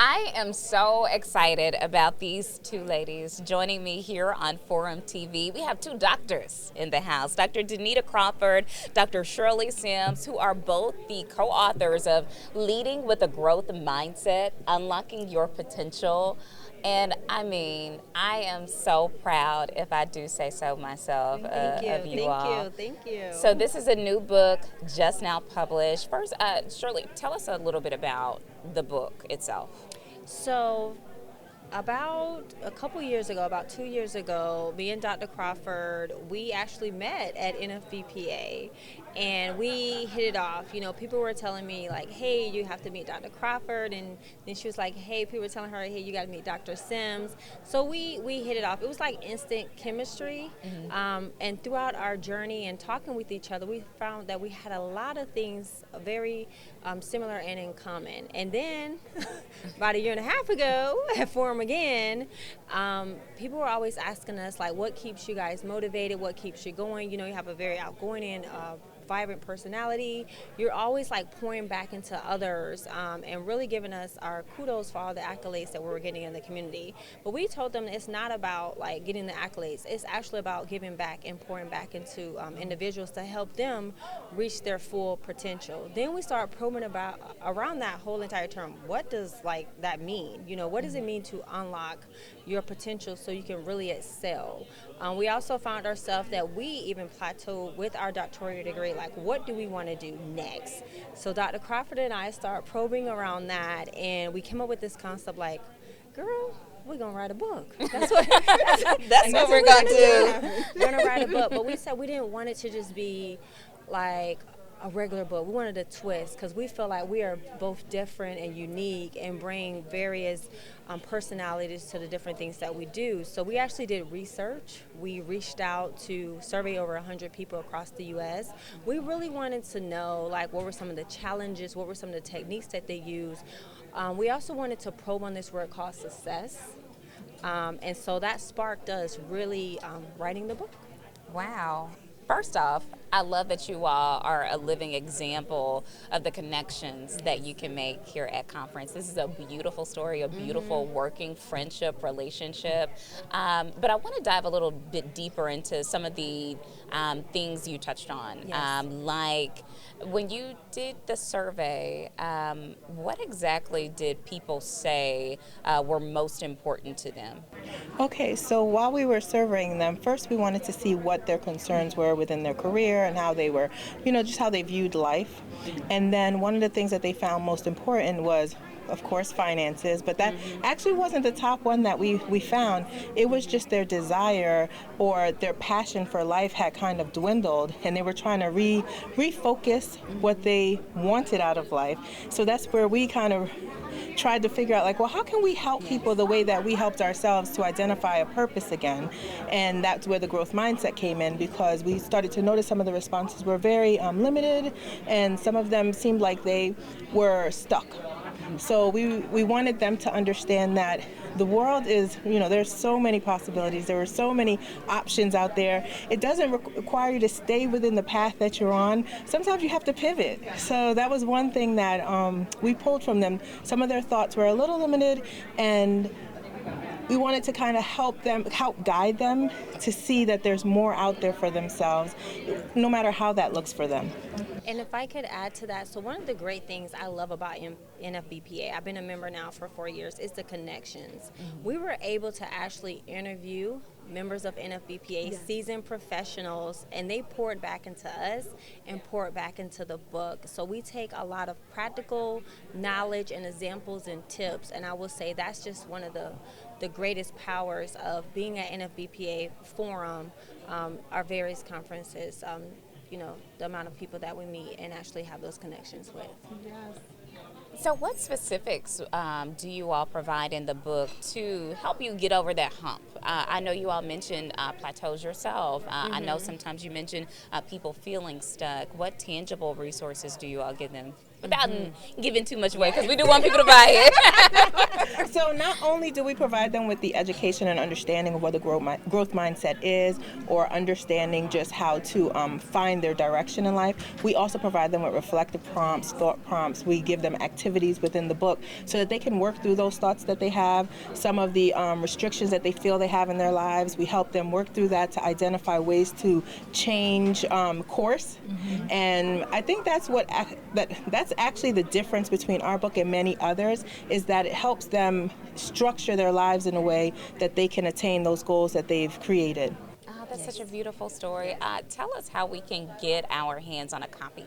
I am so excited about these two ladies joining me here on Forum TV. We have two doctors in the house, Dr. Danita Crawford, Dr. Shirley Sims, who are both the co-authors of Leading with a Growth Mindset, Unlocking Your Potential. And I mean, I am so proud, if I do say so myself, of you all. Thank you. So this is a new book just now published. First, Shirley, tell us a little bit about the book itself. So, about a couple years ago, about 2 years ago, me and Dr. Crawford, we actually met at NFBPA and we hit it off. You know, people were telling me like, hey, you have to meet Dr. Crawford, and then she was like, hey, people were telling her, hey, you got to meet Dr. Sims. So we hit it off. It was like instant chemistry. And throughout our journey and talking with each other, we found that we had a lot of things very similar and in common. And then about a year and a half ago at Forum again, people were always asking us like, what keeps you guys motivated? What keeps you going? You know, you have a very outgoing and vibrant personality. You're always like pouring back into others and really giving us our kudos for all the accolades that we're getting in the community. But we told them it's not about like getting the accolades. It's actually about giving back and pouring back into individuals to help them reach their full potential. Then we start probing around that whole entire term. What does like that mean? You know, what does it mean to unlock your potential so you can really excel? We also found ourselves that we even plateaued with our doctoral degree. Like, what do we want to do next? So Dr. Crawford and I start probing around that, and we came up with this concept like, girl, we're going to write a book. That's what, That's what we're going to do. We're going to write a book. But we said we didn't want it to just be like a regular book. We wanted a twist because we feel like we are both different and unique and bring various personalities to the different things that we do. So we actually did research. We reached out to survey over 100 people across the U.S. We really wanted to know like what were some of the challenges, what were some of the techniques that they use. We also wanted to probe on this word called success. And so that sparked us really writing the book. Wow. First off, I love that you all are a living example of the connections that you can make here at conference. This is a beautiful story, a beautiful working friendship, relationship. But I want to dive a little bit deeper into some of the things you touched on. Yes. Like when you did the survey, what exactly did people say were most important to them? Okay, so while we were surveying them, first we wanted to see what their concerns were within their career and how they were, just how they viewed life. And then one of the things that they found most important was, of course, finances, but that actually wasn't the top one that we found. It was just their desire or their passion for life had kind of dwindled, and they were trying to refocus what they wanted out of life. So that's where we kind of tried to figure out like, well, how can we help people the way that we helped ourselves to identify a purpose again? And that's where the growth mindset came in, because we started to notice some of the responses were very limited, and some of them seemed like they were stuck. So we wanted them to understand that the world is, there's so many possibilities. There are so many options out there. It doesn't require you to stay within the path that you're on. Sometimes you have to pivot. So that was one thing that we pulled from them. Some of their thoughts were a little limited, and we wanted to kind of help guide them to see that there's more out there for themselves, no matter how that looks for them. And if I could add to that, so one of the great things I love about NFBPA, I've been a member now for 4 years, is the connections. We were able to actually interview members of NFBPA, seasoned professionals, and they poured back into us and poured back into the book. So we take a lot of practical knowledge and examples and tips, and I will say that's just one of the greatest powers of being at NFBPA Forum, our various conferences, the amount of people that we meet and actually have those connections with. So what specifics do you all provide in the book to help you get over that hump? I know you all mentioned plateaus yourself. I know sometimes you mention people feeling stuck. What tangible resources do you all give them? without giving too much away, because we do want people to buy it. So not only do we provide them with the education and understanding of what the growth mindset is, or understanding just how to find their direction in life, we also provide them with reflective prompts, thought prompts. We give them activities within the book so that they can work through those thoughts that they have, some of the restrictions that they feel they have in their lives. We help them work through that to identify ways to change course. And I think that's that's actually the difference between our book and many others, is that it helps them structure their lives in a way that they can attain those goals that they've created. Oh, that's such a beautiful story. Tell us how we can get our hands on a copy.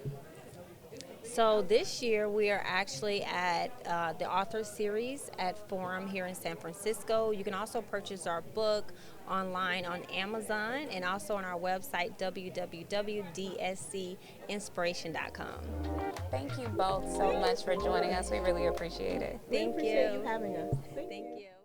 So this year we are actually at the author series at Forum here in San Francisco. You can also purchase our book online on Amazon and also on our website www.dscinspiration.com. Thank you both so much for joining us. We really appreciate it. Thank We appreciate you. you having us. Thank you.